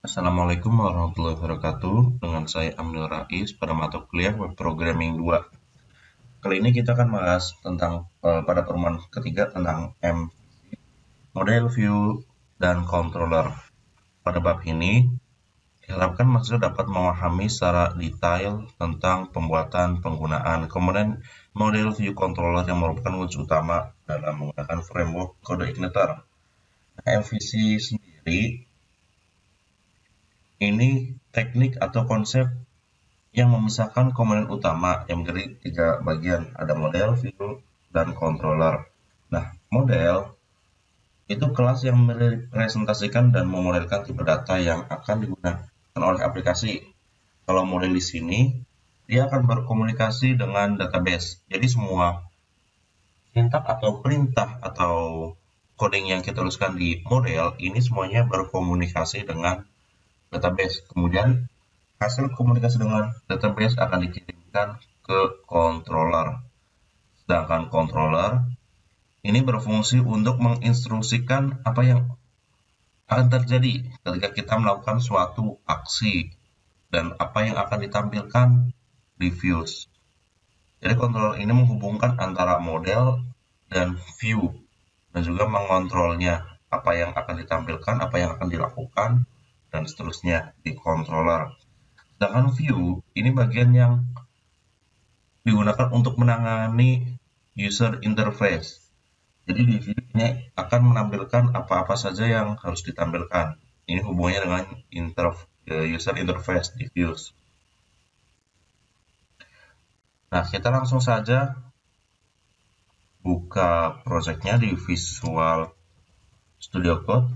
Assalamualaikum warahmatullahi wabarakatuh. Dengan saya Amnil Rais pada mata kuliah Web Programming 2. Kali ini kita akan bahas tentang pada pertemuan ketiga tentang model view dan controller. Pada bab ini diharapkan mahasiswa dapat memahami secara detail tentang pembuatan, penggunaan, kemudian model view controller yang merupakan wujud utama dalam menggunakan framework kode Igniter. MVC sendiri ini teknik atau konsep yang memisahkan komponen utama yang menjadi 3 bagian, ada model, view, dan controller. Nah, model itu kelas yang merepresentasikan dan memodelkan tipe data yang akan digunakan oleh aplikasi. Kalau model di sini, dia akan berkomunikasi dengan database. Jadi semua sintak atau perintah atau coding yang kita tuliskan di model ini semuanya berkomunikasi dengan database. Kemudian hasil komunikasi dengan database akan dikirimkan ke controller. Sedangkan controller ini berfungsi untuk menginstruksikan apa yang akan terjadi ketika kita melakukan suatu aksi dan apa yang akan ditampilkan di views. Jadi controller ini menghubungkan antara model dan view dan juga mengontrolnya, apa yang akan ditampilkan, apa yang akan dilakukan, dan seterusnya di controller. Sedangkan view ini bagian yang digunakan untuk menangani user interface. Jadi di view ini akan menampilkan apa-apa saja yang harus ditampilkan. Ini hubungannya dengan user interface di views. Nah, kita langsung saja buka projectnya di Visual Studio Code.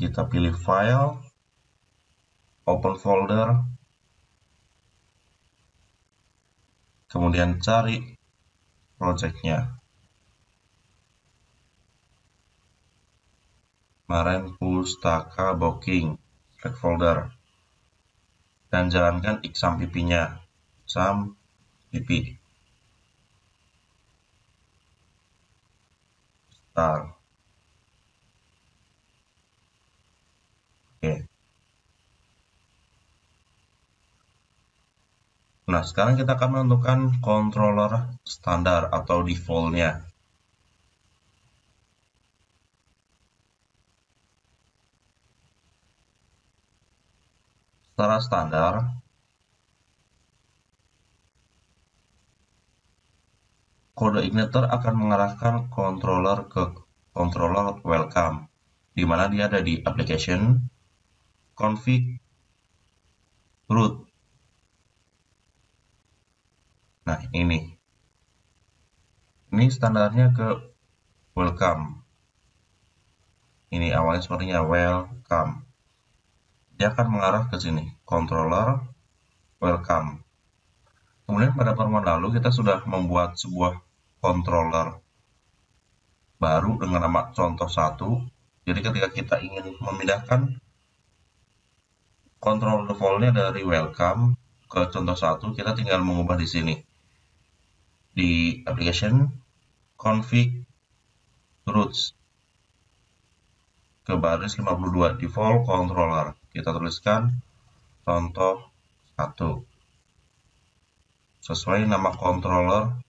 Kita pilih file, open folder, kemudian cari projectnya. Kemarin Pustaka Booking, select folder, dan jalankan XAMPP-nya, XAMPP. Start. Oke. Nah, sekarang kita akan menentukan controller standar atau default-nya. Secara standar, kode Igniter akan mengarahkan controller ke controller welcome, di mana dia ada di application, config, root. Nah, ini standarnya ke welcome. Ini awalnya sepertinya welcome. Dia akan mengarah ke sini, controller welcome. Kemudian pada pertemuan lalu kita sudah membuat sebuah controller baru dengan nama contoh 1. Jadi ketika kita ingin memindahkan controller default-nya dari welcome ke contoh 1, kita tinggal mengubah di sini. Di application, config, roots, ke baris 52, default controller. Kita tuliskan contoh 1. Sesuai nama controller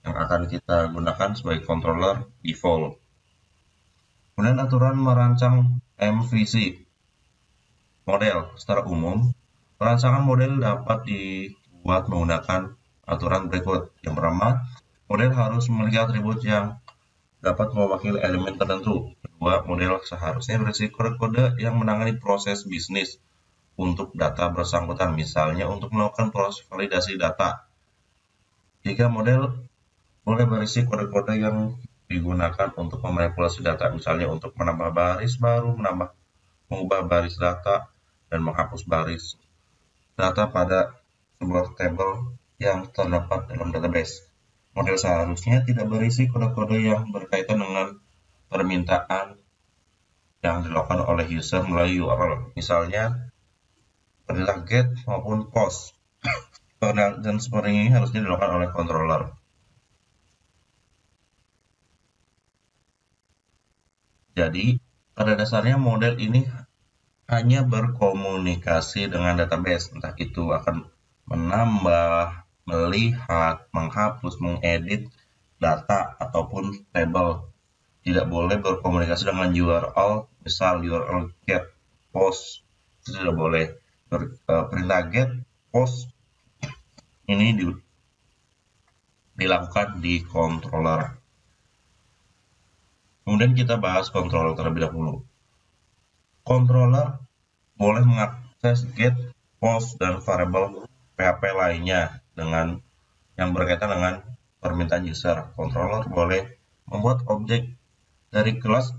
yang akan kita gunakan sebagai controller default. Kemudian aturan merancang MVC. Model secara umum, perancangan model dapat dibuat menggunakan aturan berikut. Yang pertama, model harus memiliki atribut yang dapat mewakili elemen tertentu. Kedua, model seharusnya berisi kode-kode yang menangani proses bisnis untuk data bersangkutan, misalnya untuk melakukan proses validasi data. Tiga, model boleh berisi kode-kode yang digunakan untuk memanipulasi data, misalnya untuk menambah baris baru, mengubah baris data, dan menghapus baris data pada sebuah tabel yang terdapat dalam database. Model seharusnya tidak berisi kode-kode yang berkaitan dengan permintaan yang dilakukan oleh user melalui URL, misalnya perintah get maupun post. Dan seperti ini harusnya dilakukan oleh controller. Jadi, pada dasarnya model ini hanya berkomunikasi dengan database, entah itu akan menambah, melihat, menghapus, mengedit data ataupun tabel. Tidak boleh berkomunikasi dengan URL, misal URL get, post, itu tidak boleh. Perintah get, post ini dilakukan di controller. Kemudian kita bahas controller terlebih dahulu. Controller boleh mengakses get, post, dan variabel PHP lainnya dengan yang berkaitan dengan permintaan user. Controller boleh membuat objek dari kelas.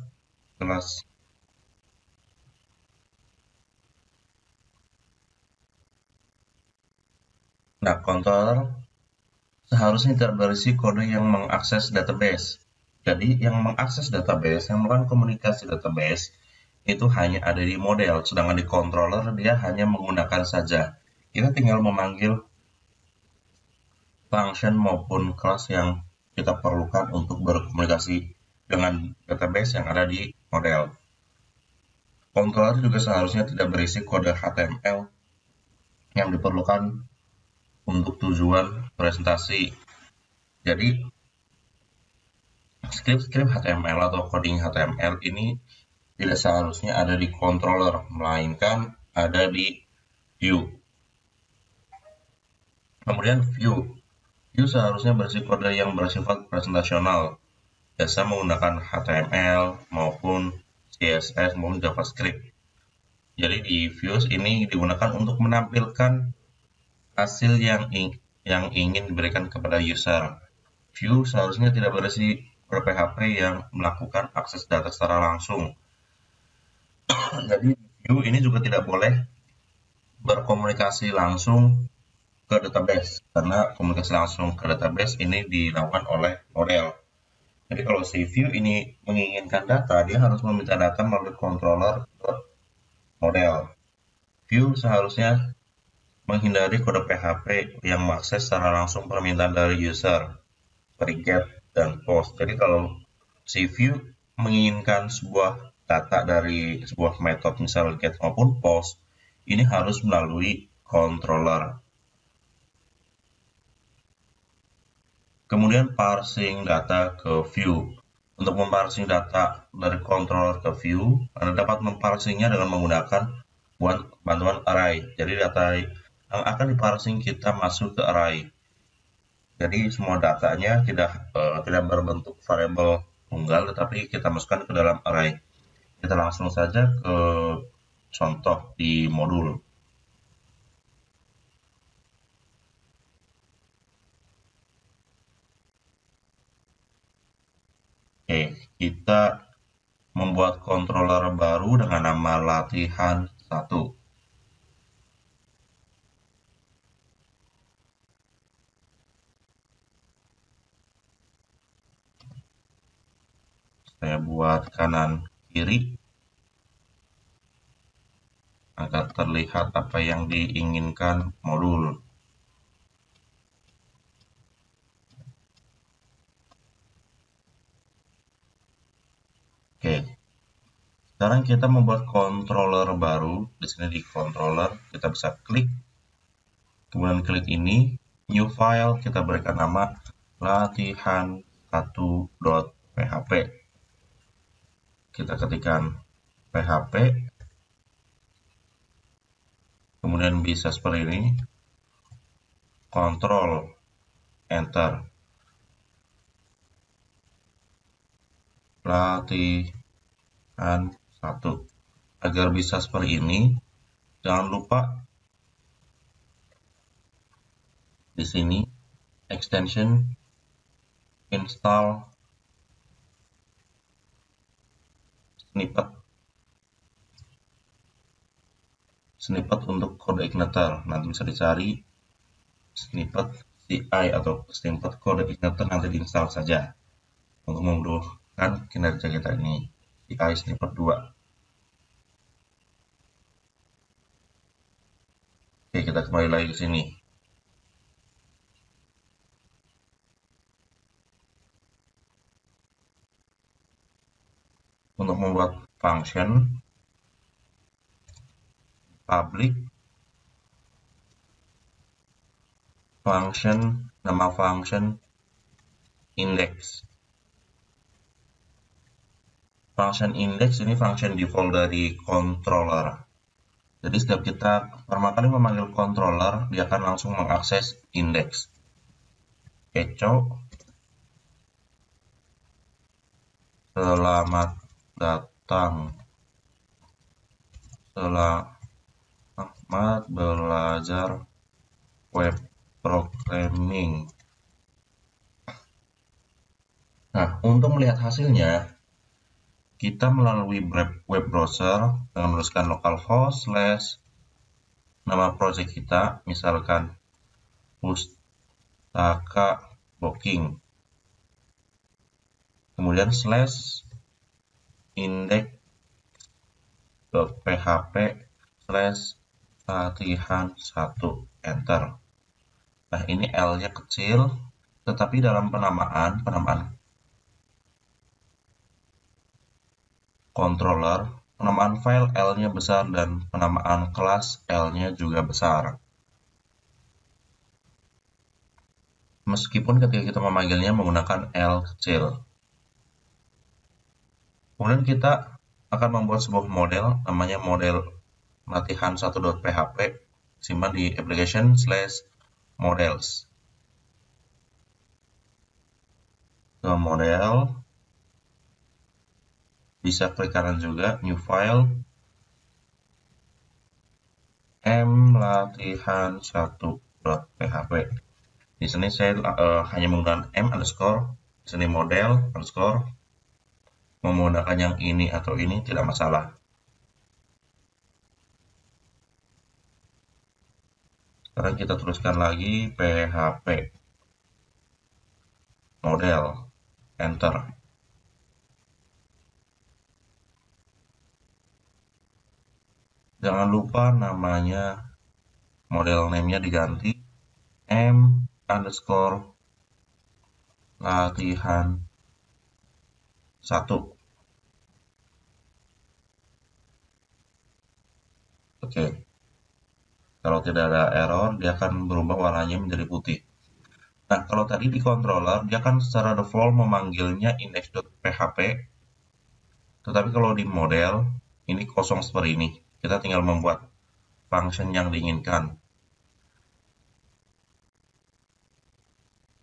Nah, controller seharusnya tidak berisi kode yang mengakses database. Jadi, yang mengakses database, yang melakukan komunikasi database, itu hanya ada di model, sedangkan di controller dia hanya menggunakan saja. Kita tinggal memanggil function maupun kelas yang kita perlukan untuk berkomunikasi dengan database yang ada di model. Controller juga seharusnya tidak berisi kode HTML yang diperlukan untuk tujuan presentasi. Jadi, skrip-skrip HTML atau coding HTML ini tidak seharusnya ada di controller, melainkan ada di view. Kemudian view seharusnya berisi kode yang bersifat presentasional, biasa menggunakan HTML maupun CSS maupun JavaScript. Jadi di views ini digunakan untuk menampilkan hasil yang ingin diberikan kepada user. View seharusnya tidak berisi PHP yang melakukan akses data secara langsung. Jadi view ini juga tidak boleh berkomunikasi langsung ke database, karena komunikasi langsung ke database ini dilakukan oleh model. Jadi kalau si view ini menginginkan data, dia harus meminta data melalui controller ke model. View seharusnya menghindari kode PHP yang mengakses secara langsung permintaan dari user, seperti get dan post. Jadi kalau si view menginginkan sebuah data dari sebuah metode, misal get maupun post, ini harus melalui controller. Kemudian parsing data ke view. Untuk memparsing data dari controller ke view, Anda dapat memparsingnya dengan menggunakan bantuan array. Jadi data yang akan diparsing kita masuk ke array. Jadi semua datanya tidak berbentuk variabel tunggal, tetapi kita masukkan ke dalam array. Kita langsung saja ke contoh di modul. Oke, kita membuat controller baru dengan nama latihan 1. Saya buat kanan kiri agar terlihat apa yang diinginkan modul. Oke. Sekarang kita membuat controller baru. Di sini di controller kita bisa klik, kemudian klik ini new file, kita berikan nama latihan1.php. Kita ketikkan php, kemudian bisa seperti ini, kontrol enter, latihan 1. Agar bisa seperti ini, jangan lupa di sini extension install snippet untuk kode igniter. Nanti bisa dicari snippet CI atau snippet kode igniter, nanti diinstal saja untuk memudahkan kinerja kita ini. CI snippet 2. Oke, kita kembali lagi ke sini. untuk membuat function public function, nama function index. Function index ini function default dari controller. Jadi setiap kita pertama kali memanggil controller, dia akan langsung mengakses index. Echo selamat datang, selamat belajar web programming. Nah, untuk melihat hasilnya, kita melalui web browser dengan menuliskan localhost / nama project kita, misalkan pustaka booking, kemudian /index.php/latihan1, enter. Nah, ini L-nya kecil, tetapi dalam penamaan controller, penamaan file L-nya besar dan penamaan kelas L-nya juga besar. Meskipun ketika kita memanggilnya menggunakan L kecil. Kemudian kita akan membuat sebuah model, namanya model latihan1.php, simpan di application /models. Ke model, bisa klik kanan juga, new file, mlatihan1.php. Di sini saya hanya menggunakan m_, di sini model_, mau menggunakan yang ini atau ini tidak masalah. Sekarang kita tuliskan lagi php model, enter. Jangan lupa namanya, model name-nya diganti m_latihan1. Oke. Kalau tidak ada error, dia akan berubah warnanya menjadi putih. Nah, kalau tadi di controller, dia akan secara default memanggilnya index.php. Tetapi kalau di model, ini kosong seperti ini. Kita tinggal membuat function yang diinginkan.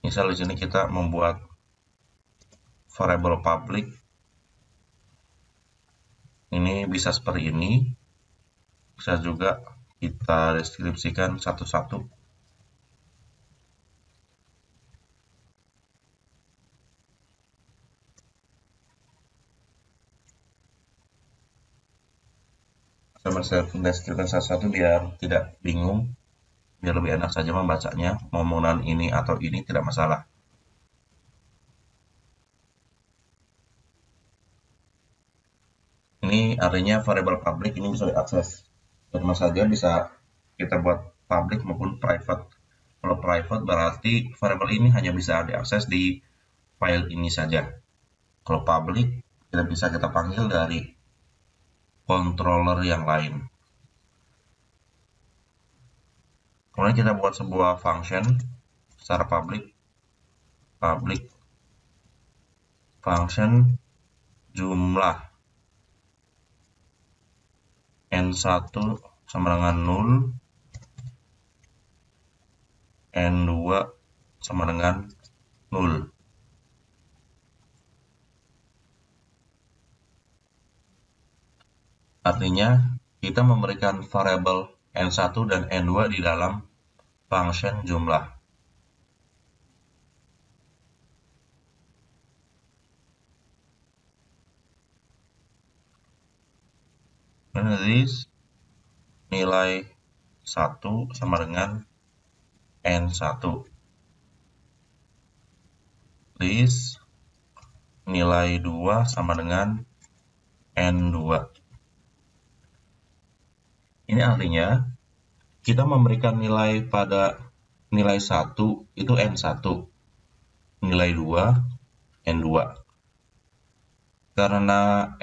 Misal di sini kita membuat variable public. Ini bisa seperti ini. Bisa juga kita deskripsikan satu-satu. Saya deskripsikan satu-satu biar tidak bingung, biar lebih enak saja membacanya. Mau menggunakan ini atau ini tidak masalah. Ini artinya variable public ini bisa diakses. Sama saja bisa kita buat public maupun private. Kalau private berarti variable ini hanya bisa diakses di file ini saja. Kalau public tidak bisa kita panggil dari controller yang lain. Kemudian kita buat sebuah function secara public function jumlah n1 sama dengan 0, n2 sama dengan 0. Artinya kita memberikan variabel n1 dan n2 di dalam function jumlah. This nilai 1 sama dengan n1. This nilai 2 sama dengan n2. Ini artinya kita memberikan nilai pada nilai 1 itu n1, nilai 2 n2. karena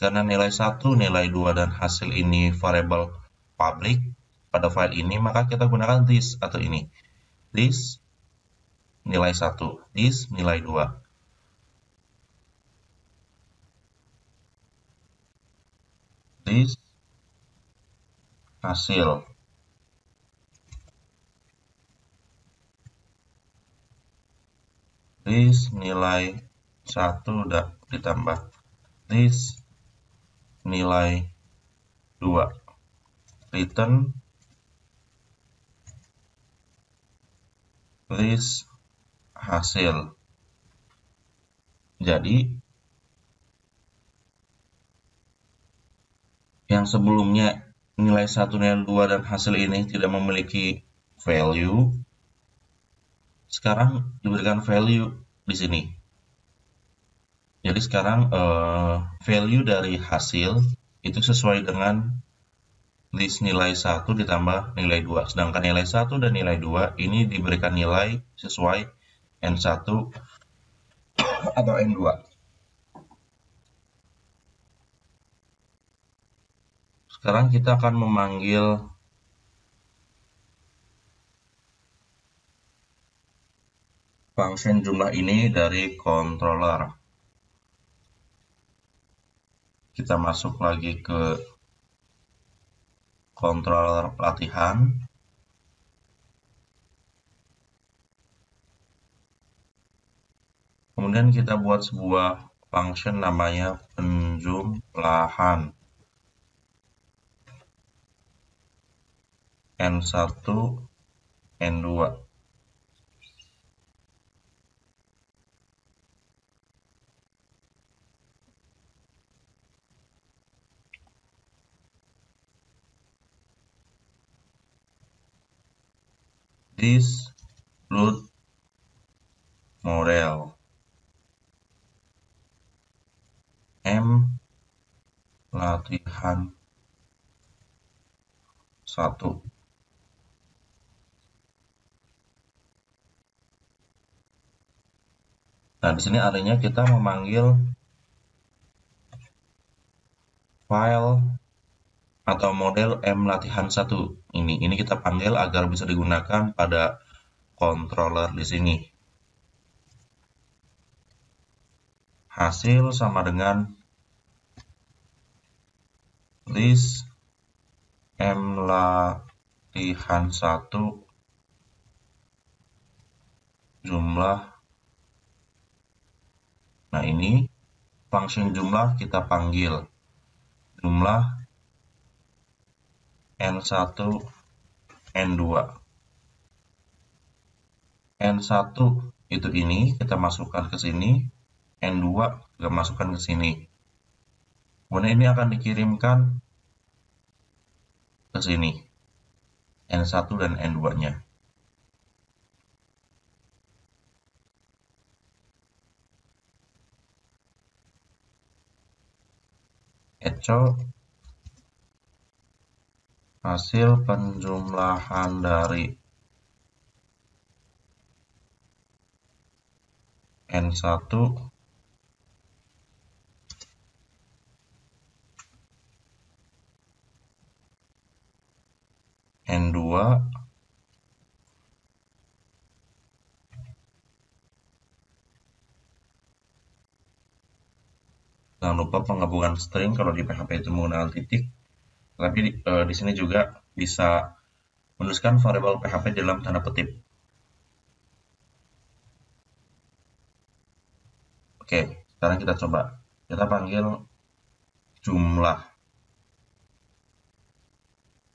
karena nilai 1, nilai 2, dan hasil ini variabel public pada file ini, maka kita gunakan this atau ini. This nilai 1, this nilai 2. This hasil. This nilai 1 ditambah this nilai 2. Return this hasil. Jadi yang sebelumnya nilai 1, nilai 2, dan hasil ini tidak memiliki value, sekarang diberikan value di sini. Jadi sekarang value dari hasil itu sesuai dengan this nilai 1 ditambah nilai 2. Sedangkan nilai 1 dan nilai 2 ini diberikan nilai sesuai N1 atau N2. Sekarang kita akan memanggil function jumlah ini dari controller. Kita masuk lagi ke controller latihan. Kemudian kita buat sebuah function namanya penjumlahan. N1, N2. This load model M latihan 1. Nah, di sini artinya kita memanggil file atau model M latihan 1 ini kita panggil agar bisa digunakan pada controller di sini. Hasil sama dengan list M latihan 1 jumlah. Nah, ini function jumlah kita panggil jumlah N1, N2. N1 itu ini kita masukkan ke sini, N2 juga masukkan ke sini. Kemudian ini akan dikirimkan ke sini, N1 dan N2-nya. Echo hasil penjumlahan dari N1 N2 jangan lupa penggabungan string kalau di PHP itu menggunakan titik, tapi di sini juga bisa menuliskan variabel PHP dalam tanda petik. Oke, sekarang kita coba. Kita panggil jumlah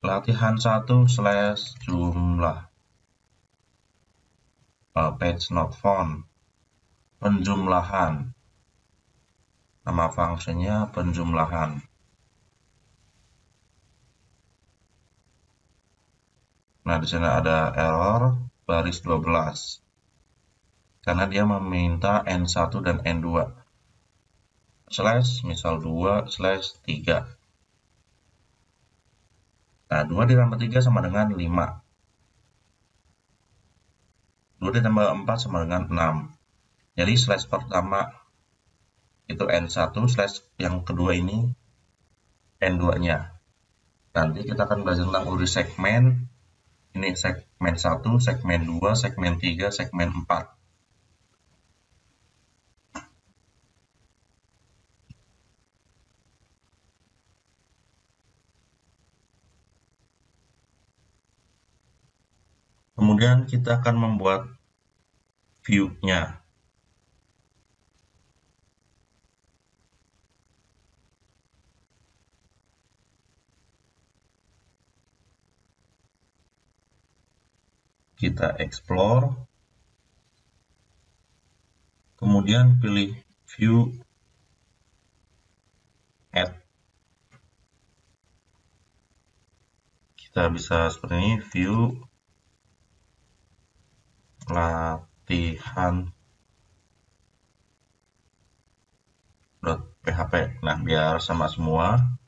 latihan 1 / jumlah page not found penjumlahan. Nama fungsinya penjumlahan. Nah, di sini ada error baris 12 karena dia meminta N1 dan N2 / misal 2/3. Nah, 2 ditambah 3 sama dengan 5. 2 ditambah 4 sama dengan 6. Jadi slash pertama itu N1 slash yang kedua ini N2-nya. Nanti kita akan belajar tentang URI segmen. Ini segmen 1, segmen 2, segmen 3, segmen 4. Kemudian kita akan membuat view-nya. Kita explore. Kemudian pilih view add. Kita bisa seperti ini, view latihan.php. Nah, biar sama semua,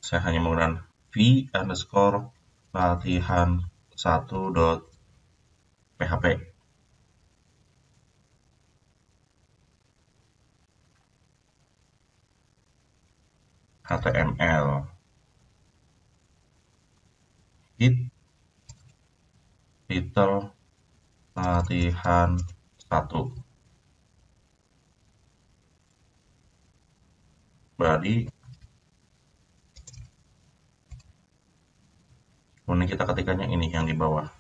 saya hanya menggunakan v_latihan1.php. HTML. Hit title latihan 1. Body. Kemudian kita ketikkannya ini yang di bawah.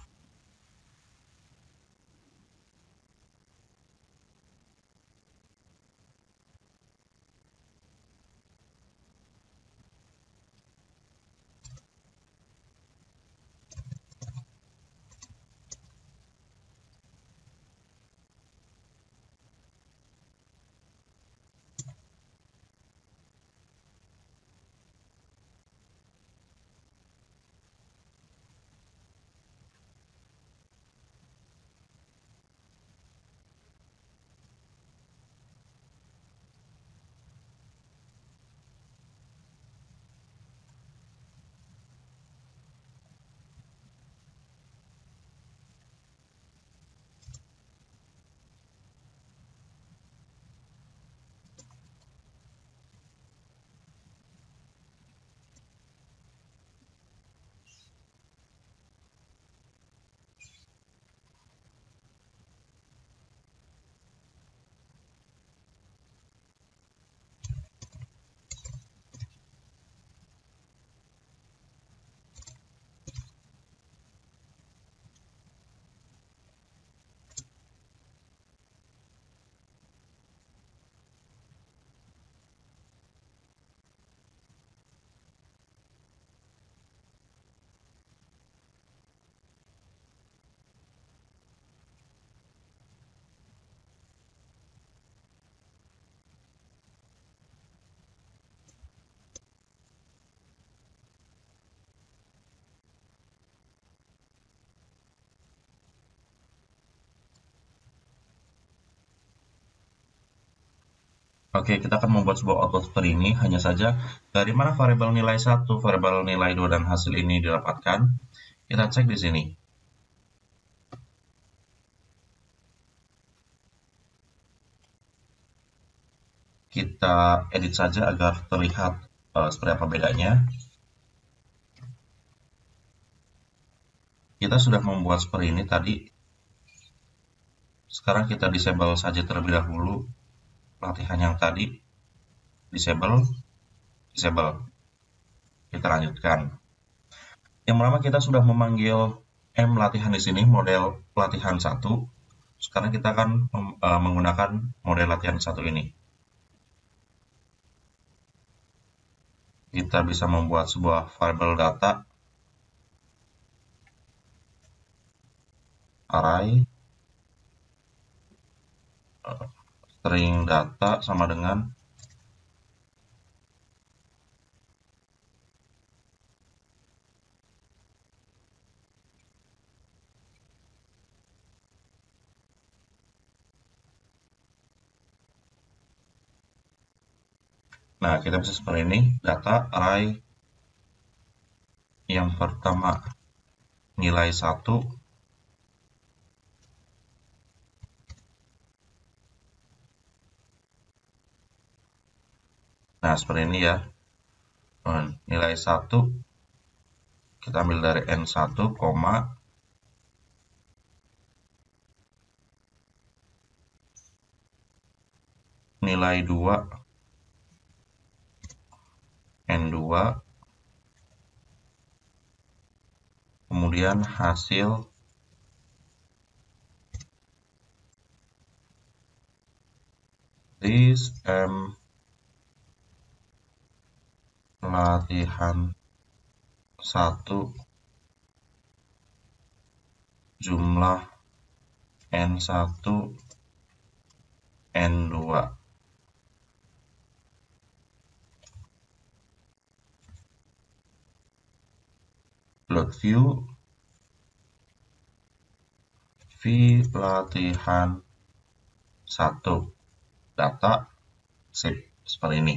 Oke, kita akan membuat sebuah output seperti ini. Hanya saja, dari mana variabel nilai 1, variabel nilai 2, dan hasil ini didapatkan. Kita cek di sini. Kita edit saja agar terlihat seperti apa bedanya. Kita sudah membuat seperti ini tadi. Sekarang kita disable saja terlebih dahulu latihan yang tadi. Disable. Kita lanjutkan. Yang pertama kita sudah memanggil M latihan di sini, model latihan 1. Sekarang kita akan menggunakan model latihan 1 ini. Kita bisa membuat sebuah variabel data array string data sama dengan Nah, kita bisa seperti ini, data array yang pertama nilai 1, Nah, seperti ini ya. Nilai 1 kita ambil dari N1, nilai 2 N2, kemudian hasil this latihan 1 jumlah N1 N2. Load view V latihan 1 data save seperti ini.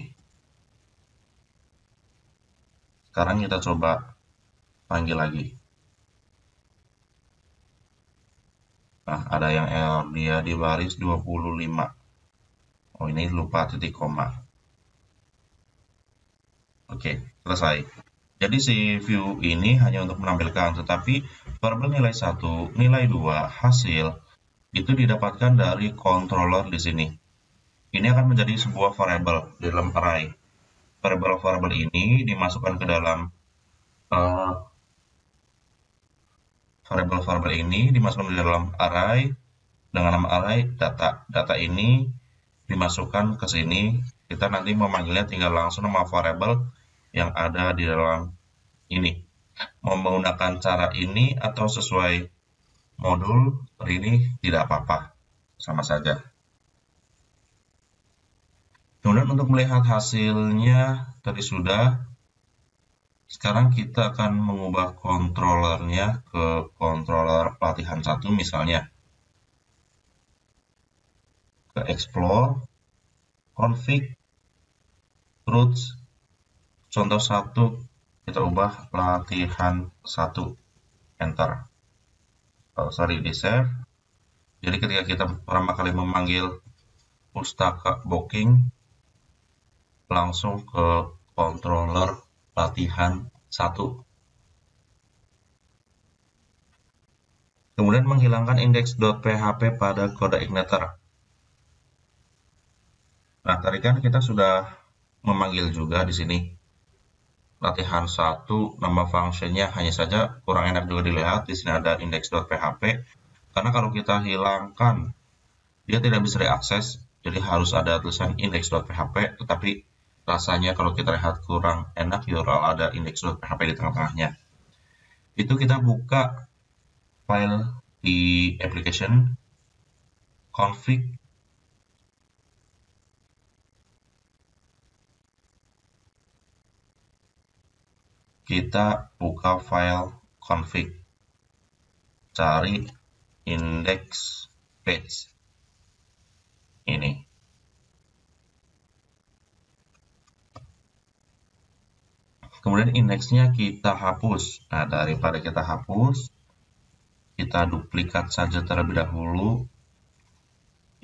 Sekarang kita coba panggil lagi. Nah, ada yang error, dia di baris 25. Oh, ini lupa titik koma. Oke, selesai. Jadi si view ini hanya untuk menampilkan, tetapi variabel nilai 1, nilai 2, hasil itu didapatkan dari controller di sini. Ini akan menjadi sebuah variabel di dalam array. Variabel-variabel ini dimasukkan ke dalam variabel-variabel ini dimasukkan di dalam array dengan nama array data. Data ini dimasukkan ke sini. Kita nanti memanggilnya tinggal langsung nama variabel yang ada di dalam ini. Mau menggunakan cara ini atau sesuai modul seperti ini tidak apa-apa, sama saja. Kemudian untuk melihat hasilnya tadi sudah. Sekarang kita akan mengubah kontrolernya ke kontroler latihan 1 misalnya. Ke explore, config, roots, contoh 1 kita ubah latihan 1, enter. Di save. Jadi ketika kita pertama kali memanggil pustaka booking, langsung ke controller latihan 1. Kemudian menghilangkan index.php pada kode igniter. Nah, tadi kan kita sudah memanggil juga di sini latihan 1, nama functionnya hanya saja kurang enak juga dilihat. Di sini ada index.php, karena kalau kita hilangkan dia tidak bisa diakses, jadi harus ada tulisan index.php, tetapi rasanya kalau kita lihat kurang enak URL ada index.php di tengah-tengahnya. Itu kita buka file di application, config, kita buka file config, cari index page ini. Kemudian indeksnya kita hapus. Nah, daripada kita hapus, kita duplikat saja terlebih dahulu.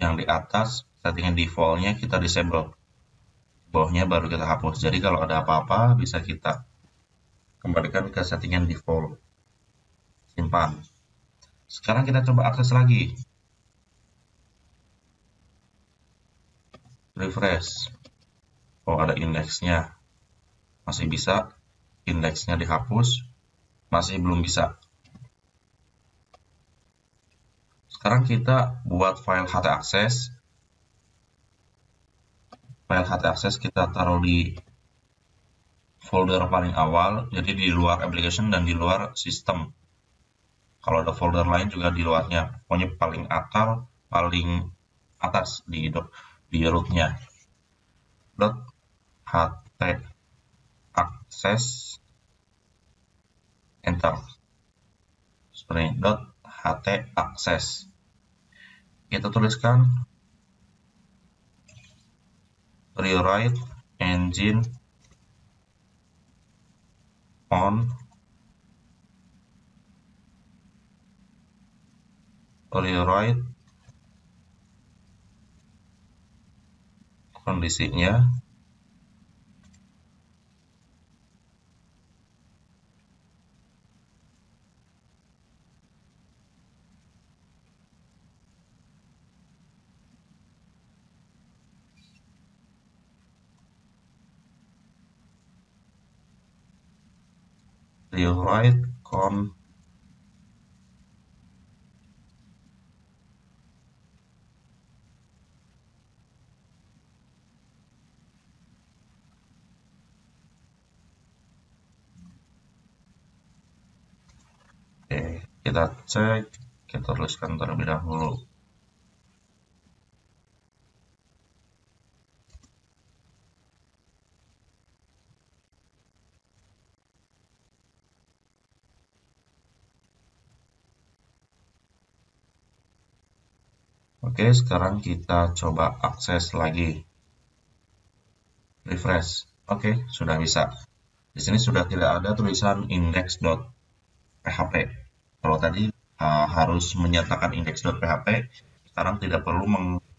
Yang di atas settingan defaultnya kita disable, bawahnya baru kita hapus. Jadi kalau ada apa-apa bisa kita kembalikan ke settingan default, simpan. Sekarang kita coba akses lagi, refresh. Oh, ada indeksnya, masih bisa. Indeksnya dihapus, masih belum bisa. Sekarang kita buat file htaccess. File htaccess kita taruh di folder paling awal, jadi di luar application dan di luar sistem. Kalau ada folder lain juga di luarnya, pokoknya paling akar, paling atas di rootnya. .htaccess, enter. Seperti ini, .htaccess. Kita tuliskan rewrite engine on rewrite kondisinya rewrite con Oke, kita cek, kita tuliskan terlebih dahulu. Oke, sekarang kita coba akses lagi. Refresh. Oke, sudah bisa. Di sini sudah tidak ada tulisan index.php. Kalau tadi harus menyatakan index.php, sekarang tidak perlu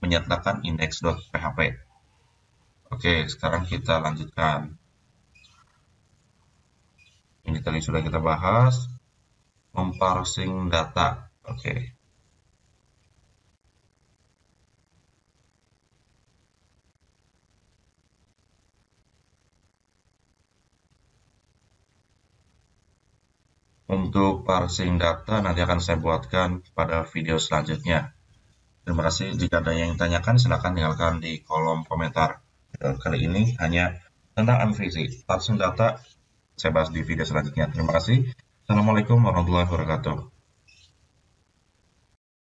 menyatakan index.php. Oke, sekarang kita lanjutkan. Ini tadi sudah kita bahas. Memparsing data. Oke. Untuk parsing data nanti akan saya buatkan pada video selanjutnya. Terima kasih. Jika ada yang ditanyakan, silakan tinggalkan di kolom komentar. Kali ini hanya tentang MVC. Parsing data saya bahas di video selanjutnya. Terima kasih. Assalamualaikum warahmatullahi wabarakatuh.